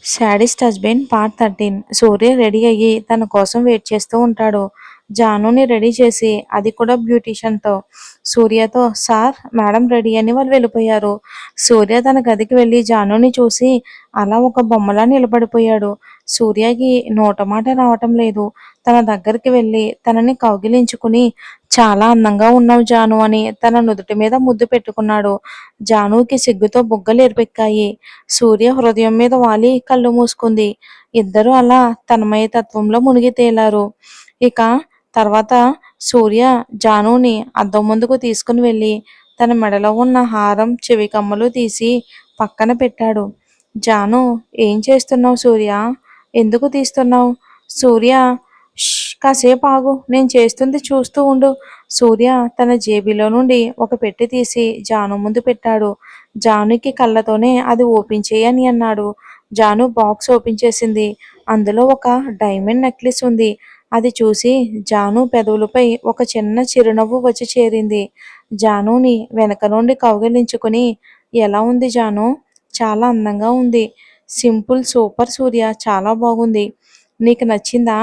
Sadist husband part 13. సూర్య ready అయ్యి తన కోసం వెయిట్ చేస్తూ ఉంటాడు. జానుని రెడీ చేసి, అది కూడా బ్యూటీషియన్తో. సూర్యతో సార్ మేడం రెడీ అని వాళ్ళు వెళ్ళిపోయారు. సూర్య తన గదికి వెళ్ళి జానుని చూసి అలా ఒక బొమ్మలా నిలబడిపోయాడు. సూర్యకి నోట మాట రావటం లేదు. తన దగ్గరికి వెళ్ళి తనని కౌగిలించుకుని చాలా అందంగా ఉన్నావు జాను అని తన నుదుటి మీద ముద్దు పెట్టుకున్నాడు. జానుకి సిగ్గుతో బుగ్గలు ఎరిపెక్కాయి. సూర్య హృదయం మీద వాలి కళ్ళు మూసుకుంది. ఇద్దరూ అలా తన్మయతత్వంలో మునిగి తేలారు. ఇక తర్వాత సూర్య జానుని అద్దం ముందుకు తీసుకుని వెళ్ళి తన మెడలో ఉన్న హారం, చెవి కమ్మలు తీసి పక్కన పెట్టాడు. జాను, ఏం చేస్తున్నావు సూర్య? ఎందుకు తీస్తున్నావు? సూర్య, కాసేపు ఆగు, నేను చేస్తుంది చూస్తూ ఉండు. సూర్య తన జేబులో నుండి ఒక పెట్టె తీసి జాను ముందు పెట్టాడు. జానుకి కళ్ళతోనే అది ఓపెన్ చేయని అన్నాడు. జాను బాక్స్ ఓపెన్ చేసింది. అందులో ఒక డైమండ్ నెక్లెస్ ఉంది. అది చూసి జాను పెదవులపై ఒక చిన్న చిరునవ్వు వచ్చి చేరింది. జానుని వెనక నుండి కౌగిలించుకుని, ఎలా ఉంది జాను? చాలా అందంగా ఉంది. సింపుల్ సూపర్ సూర్య, చాలా బాగుంది. నీకు నచ్చిందా?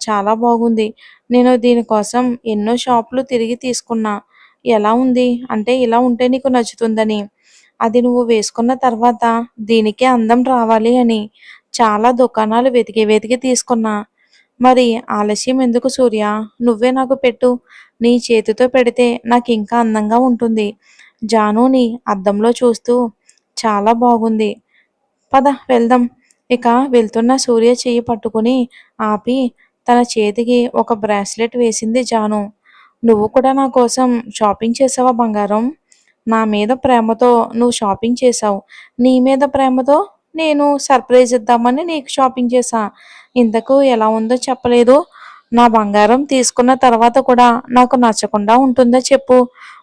చాలా బాగుంది. నేను దీనికోసం ఎన్నో షాపులు తిరిగి తీసుకున్నా. ఎలా ఉంది అంటే ఇలా ఉంటే నీకు నచ్చుతుందని. అది నువ్వు వేసుకున్న తర్వాత దీనికే అందం రావాలి అని చాలా దుకాణాలు వెతికి వెతికి తీసుకున్నా. మరి ఆలస్యం ఎందుకు సూర్య? నువ్వే నాకు పెట్టు. నీ చేతితో పెడితే నాకు ఇంకా అందంగా ఉంటుంది. జానుని అద్దంలో చూస్తూ, చాలా బాగుంది. పద వెళ్దాం. ఇక వెళ్తున్న సూర్య చెయ్యి పట్టుకుని ఆపి తన చేతికి ఒక బ్రాస్లెట్ వేసింది జాను. నువ్వు కూడా నా కోసం షాపింగ్ చేసావా బంగారం? నా మీద ప్రేమతో నువ్వు షాపింగ్ చేసావు. నీ మీద ప్రేమతో నేను సర్ప్రైజ్ ఇద్దామని నీకు షాపింగ్ చేశా. ఇంతకు ఎలా ఉందో చెప్పలేదు. నా బంగారం తీసుకున్న తర్వాత కూడా నాకు నచ్చకుండా ఉంటుందా చెప్పు?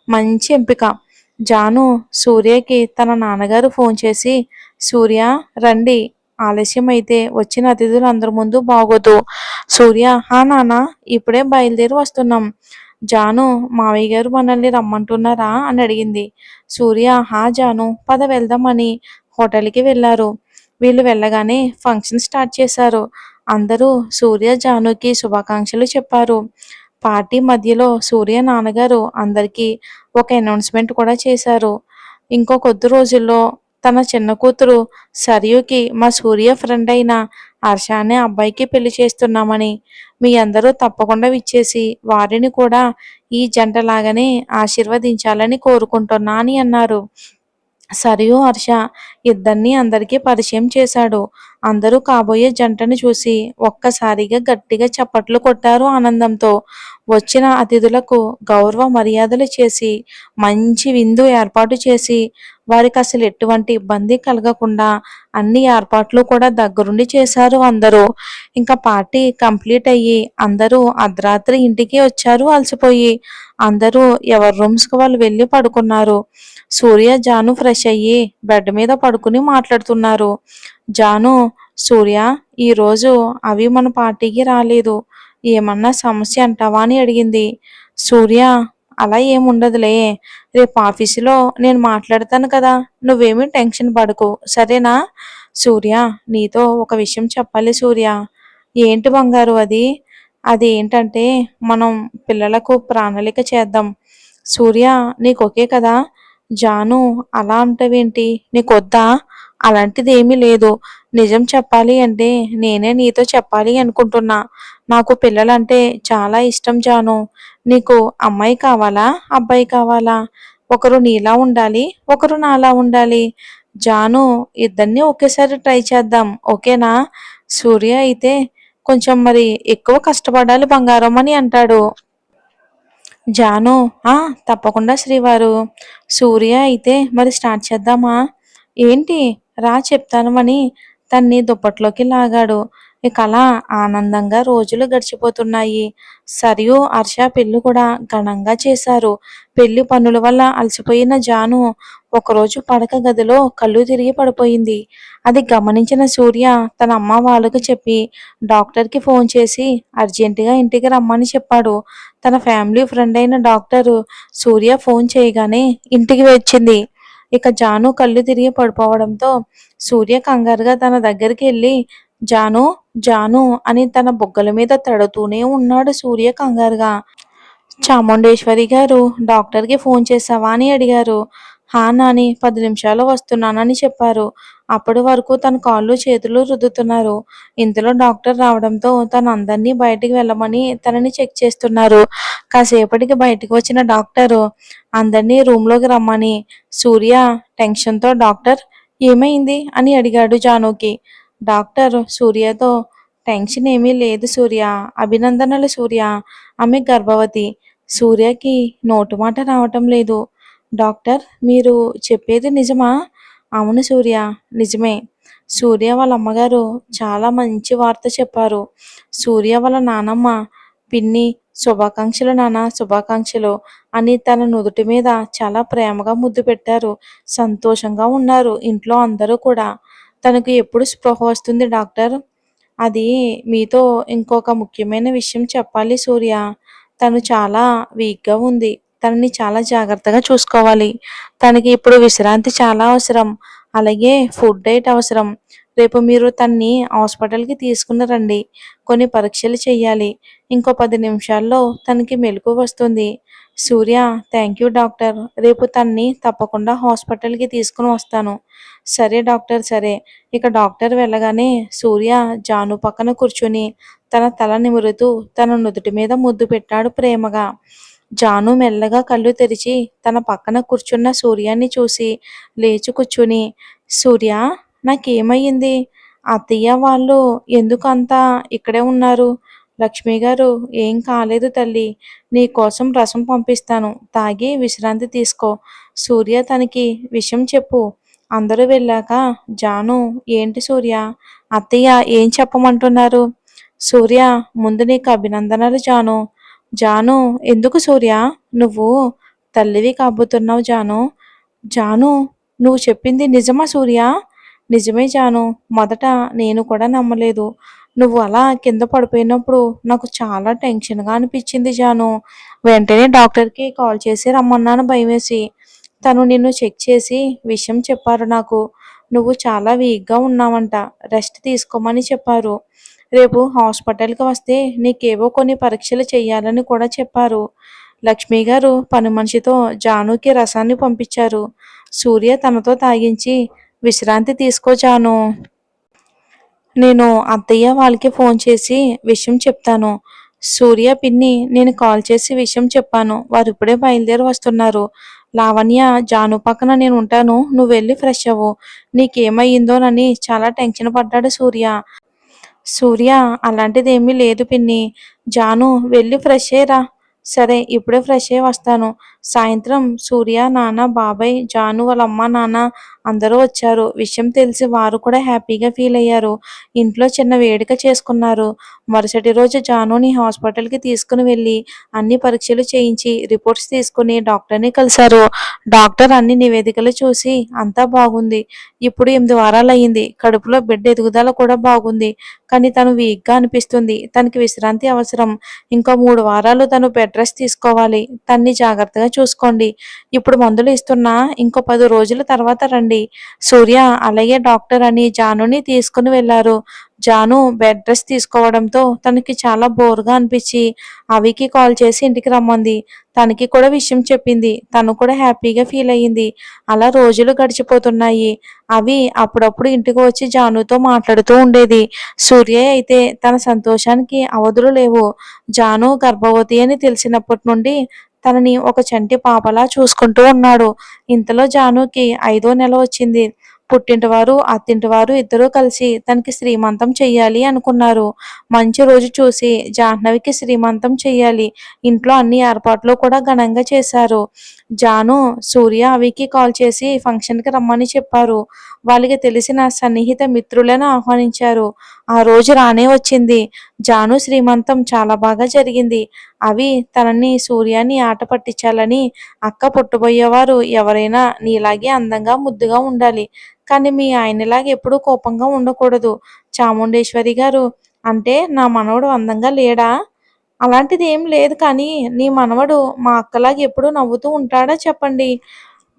మంచి ఎంపిక. జాను సూర్యకి తన నాన్నగారు ఫోన్ చేసి, సూర్య రండి, ఆలస్యం అయితే వచ్చిన అతిథులు అందరి ముందు బాగోదు. సూర్య, నాన్న, ఇప్పుడే బయలుదేరి వస్తున్నాం. జాను, మావయ్య గారు మనల్ని రమ్మంటున్నారా అని అడిగింది. సూర్య, జాను, పద వెళ్దామని హోటల్కి వెళ్ళారు. వీళ్ళు వెళ్ళగానే ఫంక్షన్ స్టార్ట్ చేశారు. అందరూ సూర్య జానుకి శుభాకాంక్షలు చెప్పారు. పార్టీ మధ్యలో సూర్య నాన్నగారు అందరికీ ఒక అనౌన్స్మెంట్ కూడా చేశారు. ఇంకో కొద్ది రోజుల్లో తన చిన్న కూతురు సరియుకి మా సూర్య ఫ్రెండ్ అయిన హర్ష అనే అబ్బాయికి పెళ్లి చేస్తున్నామని, మీ అందరూ తప్పకుండా విచ్చేసి వారిని కూడా ఈ జంటలాగానే ఆశీర్వదించాలని కోరుకుంటున్నా అని అన్నారు. సరియు హర్ష ఇద్దరిని అందరికీ పరిచయం చేశాడు. అందరూ కాబోయే జంటను చూసి ఒక్కసారిగా గట్టిగా చప్పట్లు కొట్టారు ఆనందంతో. వచ్చిన అతిథులకు గౌరవ మర్యాదలు చేసి మంచి విందు ఏర్పాటు చేసి వారికి అసలు ఎటువంటి ఇబ్బంది కలగకుండా అన్ని ఏర్పాట్లు కూడా దగ్గరుండి చేశారు అందరూ. ఇంకా పార్టీ కంప్లీట్ అయ్యి అందరూ అర్ధరాత్రి ఇంటికి వచ్చారు అలసిపోయి. అందరూ ఎవరి రూమ్స్కి వాళ్ళు వెళ్ళి పడుకున్నారు. సూర్య జాను ఫ్రెష్ అయ్యి బెడ్ మీద పడుకుని మాట్లాడుతున్నారు. జాను, సూర్య ఈరోజు అవి మన పార్టీకి రాలేదు. ఏమన్నా సమస్య అంటావా అని అడిగింది. సూర్య, అలా ఏముండదులే. రేపు ఆఫీసులో నేను మాట్లాడతాను కదా, నువ్వేమీ టెన్షన్ పడకు, సరేనా? సూర్య, నీతో ఒక విషయం చెప్పాలి సూర్య. ఏంటి బంగారు అది? అది ఏంటంటే మనం పిల్లలకు ప్రణాళిక చేద్దాం. సూర్య, నీకు ఓకే కదా? జాను, అలా అంటావేంటి? నీకొద్దా? అలాంటిది ఏమీ లేదు. నిజం చెప్పాలి అంటే నేనే నీతో చెప్పాలి అనుకుంటున్నా. నాకు పిల్లలంటే చాలా ఇష్టం జాను. నీకు అమ్మాయి కావాలా, అబ్బాయి కావాలా? ఒకరు నీలా ఉండాలి, ఒకరు నాలా ఉండాలి. జాను, ఇద్దరిని ఒకేసారి ట్రై చేద్దాం, ఓకేనా? సూర్య అయితే కొంచెం మరి ఎక్కువ కష్టపడాలి బంగారం అని అంటాడు. జాను, తప్పకుండా శ్రీవారు. సూర్య అయితే మరి స్టార్ట్ చేద్దామా? ఏంటి, రా చెప్తాను అని తన్ని దుప్పట్లోకి లాగాడు. ఇక అలా ఆనందంగా రోజులు గడిచిపోతున్నాయి. సరియు హర్ష పెళ్లి కూడా ఘనంగా చేశారు. పెళ్లి పనుల వల్ల అలసిపోయిన జాను ఒకరోజు పడక గదిలో కళ్ళు తిరిగి పడిపోయింది. అది గమనించిన సూర్య తన అమ్మ వాళ్ళకు చెప్పి డాక్టర్కి ఫోన్ చేసి అర్జెంటుగా ఇంటికి రమ్మని చెప్పాడు. తన ఫ్యామిలీ ఫ్రెండ్ అయిన డాక్టరు సూర్య ఫోన్ చేయగానే ఇంటికి వచ్చింది. ఇక జాను కళ్ళు తిరిగి పడిపోవడంతో సూర్య కంగారుగా తన దగ్గరికి వెళ్ళి జాను జాను అని తన బుగ్గల మీద తడుతూనే ఉన్నాడు సూర్య కంగారుగా. చాముండేశ్వరి గారు డాక్టర్కి ఫోన్ చేశావా అని అడిగారు. హా నాని 10 నిమిషాల్లో వస్తున్నానని చెప్పారు. అప్పటి వరకు తన కాళ్ళు చేతులు రుద్దుతున్నారు. ఇంతలో డాక్టర్ రావడంతో తను అందరినీ బయటికి వెళ్ళమని తనని చెక్ చేస్తున్నారు. కాసేపటికి బయటికి వచ్చిన డాక్టరు అందరినీ రూమ్లోకి రమ్మని సూర్య టెన్షన్తో డాక్టర్ ఏమైంది అని అడిగాడు జానుకి. డాక్టర్ సూర్యతో టెన్షన్ ఏమీ లేదు సూర్య, అభినందనలు సూర్య, ఆమె గర్భవతి. సూర్యకి నోటి మాట రావటం లేదు. డాక్టర్ మీరు చెప్పేది నిజమా? అవును సూర్య, నిజమే. సూర్య వాళ్ళ అమ్మగారు చాలా మంచి వార్త చెప్పారు. సూర్య వాళ్ళ నానమ్మ పిన్ని శుభాకాంక్షలు నాన్న శుభాకాంక్షలు అని తన నుదుటి మీద చాలా ప్రేమగా ముద్దు పెట్టారు. సంతోషంగా ఉన్నారు ఇంట్లో అందరూ కూడా. తనకు ఎప్పుడు స్పృహ వస్తుంది డాక్టర్? అది మీతో ఇంకొక ముఖ్యమైన విషయం చెప్పాలి సూర్య. తను చాలా వీక్‌గా ఉంది. తనని చాలా జాగ్రత్తగా చూసుకోవాలి. తనకి ఇప్పుడు విశ్రాంతి చాలా అవసరం. అలాగే ఫుడ్ డైట్ అవసరం. రేపు మీరు తన్ని హాస్పిటల్‌కి తీసుకుని రండి. కొన్ని పరీక్షలు చేయాలి. ఇంకో 10 నిమిషాల్లో తనకి మెలుకువ వస్తుంది. సూర్య థ్యాంక్ యూ డాక్టర్. రేపు తన్ని తప్పకుండా హాస్పిటల్‌కి తీసుకుని వస్తాను. సరే డాక్టర్ సరే. ఇక డాక్టర్ వెళ్ళగానే సూర్య జాను పక్కన కూర్చుని తన తల నిమురుతూ తన నుదుటి మీద ముద్దు పెట్టాడు ప్రేమగా. జాను మెల్లగా కళ్ళు తెరిచి తన పక్కన కూర్చున్న సూర్యాన్ని చూసి లేచి కూర్చుని సూర్య నాకేమయ్యింది? అత్తయ్య వాళ్ళు ఎందుకు అంతా ఇక్కడే ఉన్నారు? లక్ష్మి గారు ఏం కాలేదు తల్లి. నీ కోసం రసం పంపిస్తాను. తాగి విశ్రాంతి తీసుకో. సూర్య తనకి విషయం చెప్పు. అందరూ వెళ్ళాక జాను ఏంటి సూర్య? అత్తయ్య ఏం చెప్పమంటున్నారు? సూర్య ముందు నీకు అభినందనలు జాను. జాను ఎందుకు సూర్య? నువ్వు తల్లివి కాబోతున్నావు జాను. జాను నువ్వు చెప్పింది నిజమా సూర్య? నిజమే జాను. మొదట నేను కూడా నమ్మలేదు. నువ్వు అలా కింద పడిపోయినప్పుడు నాకు చాలా టెన్షన్‌గా అనిపించింది జాను. వెంటనే డాక్టర్‌కి కాల్ చేసి రమ్మన్నాను భయమేసి. తను నిన్ను చెక్ చేసి విషయం చెప్పారు నాకు. నువ్వు చాలా వీక్‌గా ఉన్నావంట. రెస్ట్ తీసుకోమని చెప్పారు. రేపు హాస్పిటల్‌కి వస్తే నీకేవో కొన్ని పరీక్షలు చేయాలని కూడా చెప్పారు. లక్ష్మి గారు పని మనిషితో జానుకి రసాన్ని పంపించారు. సూర్య తనతో తాగించి విశ్రాంతి తీసుకో జాను. నేను అత్తయ్య వాళ్ళకి ఫోన్ చేసి విషయం చెప్తాను. సూర్య పిన్ని నేను కాల్ చేసి విషయం చెప్పాను. వారిప్పుడే బయలుదేరి వస్తున్నారు. లావణ్య జాను పక్కన నేను ఉంటాను. నువ్వు వెళ్ళి ఫ్రెష్ అవ్వు. నీకేమయ్యిందోనని చాలా టెన్షన్ పడ్డాడు సూర్య. సూర్య అలాంటిదేమీ లేదు పిన్ని. జాను వెళ్ళి ఫ్రెష్ అయ్యిరా. సరే ఇప్పుడే ఫ్రెష్ అయ్యి వస్తాను. సాయంత్రం సూర్య, నాన్న, బాబాయ్, జాను వాళ్ళ అమ్మ, నాన్న అందరూ వచ్చారు. విషయం తెలిసి వారు కూడా హ్యాపీగా ఫీల్ అయ్యారు. ఇంట్లో చిన్న వేడుక చేసుకున్నారు. మరుసటి రోజు జానుని హాస్పిటల్‌కి తీసుకుని వెళ్ళి అన్ని పరీక్షలు చేయించి రిపోర్ట్స్ తీసుకుని డాక్టర్‌ని కలిశారు. డాక్టర్ అన్ని నివేదికలు చూసి అంతా బాగుంది. ఇప్పుడు 8 వారాలయ్యింది. కడుపులో బిడ్డ ఎదుగుదల కూడా బాగుంది. కానీ తను వీక్‌గా అనిపిస్తుంది. తనకి విశ్రాంతి అవసరం. ఇంకో 3 వారాలు తను బెడ్ రెస్ట్ తీసుకోవాలి. తన్ని జాగ్రత్తగా చూసుకోండి. ఇప్పుడు మందులు ఇస్తున్నా. ఇంకో 10 రోజుల తర్వాత రండి. సూర్య అలాగే డాక్టర్ అని జానుని తీసుకుని వెళ్లారు. జాను బెడ్ రెస్ట్ తీసుకోవడంతో తనకి చాలా బోర్‌గా అనిపించి అవికి కాల్ చేసి ఇంటికి రమ్మంది. తనకి కూడా విషయం చెప్పింది. తను కూడా హ్యాపీగా ఫీల్ అయ్యింది. అలా రోజులు గడిచిపోతున్నాయి. అవి అప్పుడప్పుడు ఇంటికి వచ్చి జానుతో మాట్లాడుతూ ఉండేది. సూర్య అయితే తన సంతోషానికి అవధులు లేవు. జాను గర్భవతి అని తెలిసినప్పటి నుండి తనని ఒక చంటి పాపలా చూసుకుంటూ ఉన్నాడు. ఇంతలో జానుకి 5వ నెల వచ్చింది. పుట్టింటివారు, అత్తింటివారు ఇద్దరూ కలిసి తనకి శ్రీమంతం చెయ్యాలి అనుకున్నారు. మంచి రోజు చూసి జాహ్నవికి శ్రీమంతం చెయ్యాలి. ఇంట్లో అన్ని ఏర్పాట్లు కూడా ఘనంగా చేశారు. జాను, సూర్య అవికి కాల్ చేసి ఫంక్షన్‌కి రమ్మని చెప్పారు. వాళ్ళకి తెలిసిన సన్నిహిత మిత్రులను ఆహ్వానించారు. ఆ రోజు రానే వచ్చింది. జాను శ్రీమంతం చాలా బాగా జరిగింది. అవి తనని సూర్యాని ఆట పట్టించాలని అక్క పుట్టబోయేవారు ఎవరైనా నీలాగే అందంగా ముద్దుగా ఉండాలి. కానీ మీ ఆయనలాగా ఎప్పుడూ కోపంగా ఉండకూడదు. చాముండేశ్వరి గారు అంటే నా మనవడు అందంగా లేడా? అలాంటిది ఏం లేదు కానీ నీ మనవడు మా అక్కలాగా ఎప్పుడూ నవ్వుతూ ఉంటాడా చెప్పండి.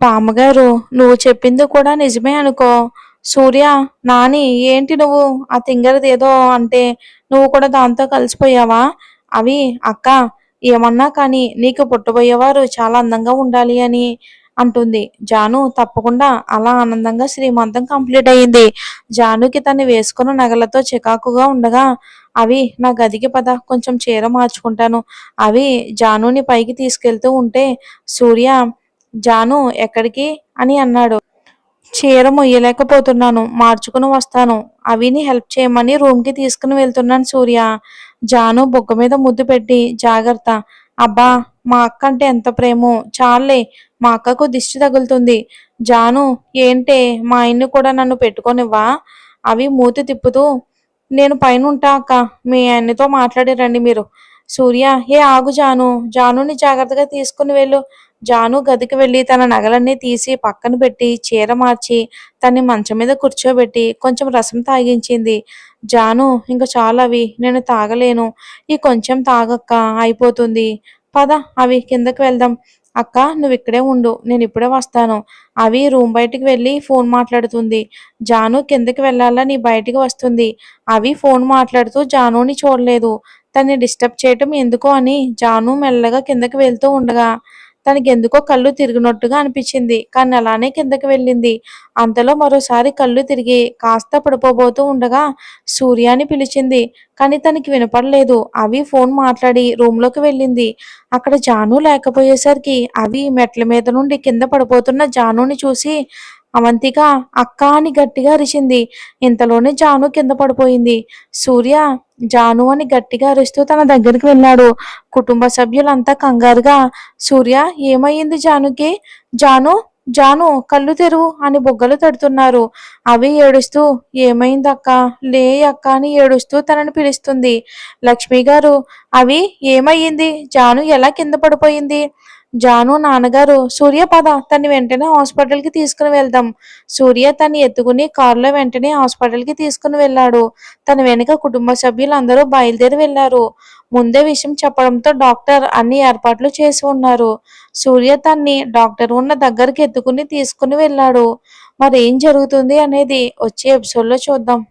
బామ్మగారు, నువ్వు చెప్పింది కూడా నిజమే అనుకో. సూర్య, నాని, ఏంటి నువ్వు ఆ తింగరదేదో అంటే నువ్వు కూడా దాంతో కలిసిపోయావా? అవి అక్క, ఏమన్నా కానీ నీకు పుట్టబోయేవారు చాలా అందంగా ఉండాలి అని అంటుంది. జాను తప్పకుండా అలా ఆనందంగా శ్రీమంతం కంప్లీట్ అయింది. జానుకి తను వేసుకున్న నగలతో చికాకుగా ఉండగా, అవి నా గదికి పద, కొంచెం చీర మార్చుకుంటాను. అవి జానుని పైకి తీసుకెళ్తూ ఉంటే, సూర్య, జాను ఎక్కడికి అని అన్నాడు. చీర మొయ్యలేకపోతున్నాను, మార్చుకుని వస్తాను. అవిని హెల్ప్ చేయమని రూమ్‌కి తీసుకుని వెళ్తున్నాను సూర్య. జాను బుగ్గ మీద ముద్దు పెట్టి, జాగ్రత్త. అబ్బా! మా అక్క అంటే ఎంత ప్రేమో. చాల్లే, మా అక్కకు దిష్టి తగులుతుంది. జాను, ఏంటే మా ఆయన్ని కూడా నన్ను పెట్టుకోనివ్వా? అవి మూతి తిప్పుతూ, నేను పైనుంటా అక్క. మీ ఆయనతో మాట్లాడి రండి మీరు. సూర్య, ఏ ఆగు జాను. జానుని జాగ్రత్తగా తీసుకుని వెళ్ళు. జాను గదికి వెళ్ళి తన నగలన్నీ తీసి పక్కన పెట్టి చీర మార్చి తన్ని మంచం మీద కూర్చోబెట్టి కొంచెం రసం తాగించింది. జాను, ఇంక చాలు అవి, నేను తాగలేను. ఈ కొంచెం తాగక్క, అయిపోతుంది. పద, అవి కిందకి వెళ్దాం. అక్క, నువ్వు ఇక్కడే ఉండు, నేను ఇప్పుడే వస్తాను. అవి రూమ్ బయటికి వెళ్ళి ఫోన్ మాట్లాడుతుంది. జాను కిందకి వెళ్ళాలని బయటికి వస్తుంది. అవి ఫోన్ మాట్లాడుతూ జానుని చూడలేదు. తన్ని డిస్టర్బ్ చేయటం ఎందుకో అని జాను మెల్లగా కిందకి వెళ్తూ ఉండగా తనకెందుకో కళ్ళు తిరిగినట్టుగా అనిపించింది. కానీ అలానే కిందకి వెళ్ళింది. అంతలో మరోసారి కళ్ళు తిరిగి కాస్త పడిపోబోతూ ఉండగా సూర్య అని పిలిచింది. కానీ తనకి వినపడలేదు. అవి ఫోన్ మాట్లాడి రూమ్‌లోకి వెళ్ళింది. అక్కడ జాను లేకపోయేసరికి అవి మెట్ల మీద నుండి కింద పడిపోతున్న జానుని చూసి అవంతిక, అక్క అని గట్టిగా అరిచింది. ఇంతలోనే జాను కింద పడిపోయింది. సూర్య, జాను అని గట్టిగా అరుస్తూ తన దగ్గరికి వెళ్ళాడు. కుటుంబ సభ్యులంతా కంగారుగా, సూర్య, ఏమయ్యింది జానుకి? జాను, జాను, కళ్ళు తెరువు అని బుగ్గలు తడుతున్నారు. అవి ఏడుస్తూ, ఏమైందక్క? లే అక్క అని ఏడుస్తూ తనని పిలుస్తుంది. లక్ష్మి గారు, అవి ఏమయ్యింది? జాను ఎలా కింద పడిపోయింది? జాను నాన్నగారు, సూర్య పద, తన్ని వెంటనే హాస్పిటల్కి తీసుకుని వెళ్దాం. సూర్య తన్ని ఎత్తుకుని కారులో వెంటనే హాస్పిటల్కి తీసుకుని వెళ్ళాడు. తన వెనుక కుటుంబ సభ్యులందరూ బయలుదేరి వెళ్లారు. ముందే విషయం చెప్పడంతో డాక్టర్ అన్ని ఏర్పాట్లు చేసి ఉన్నారు. సూర్య తన్ని డాక్టర్ ఉన్న దగ్గరికి ఎత్తుకుని తీసుకుని వెళ్ళాడు. మరేం జరుగుతుంది అనేది వచ్చే ఎపిసోడ్లో చూద్దాం.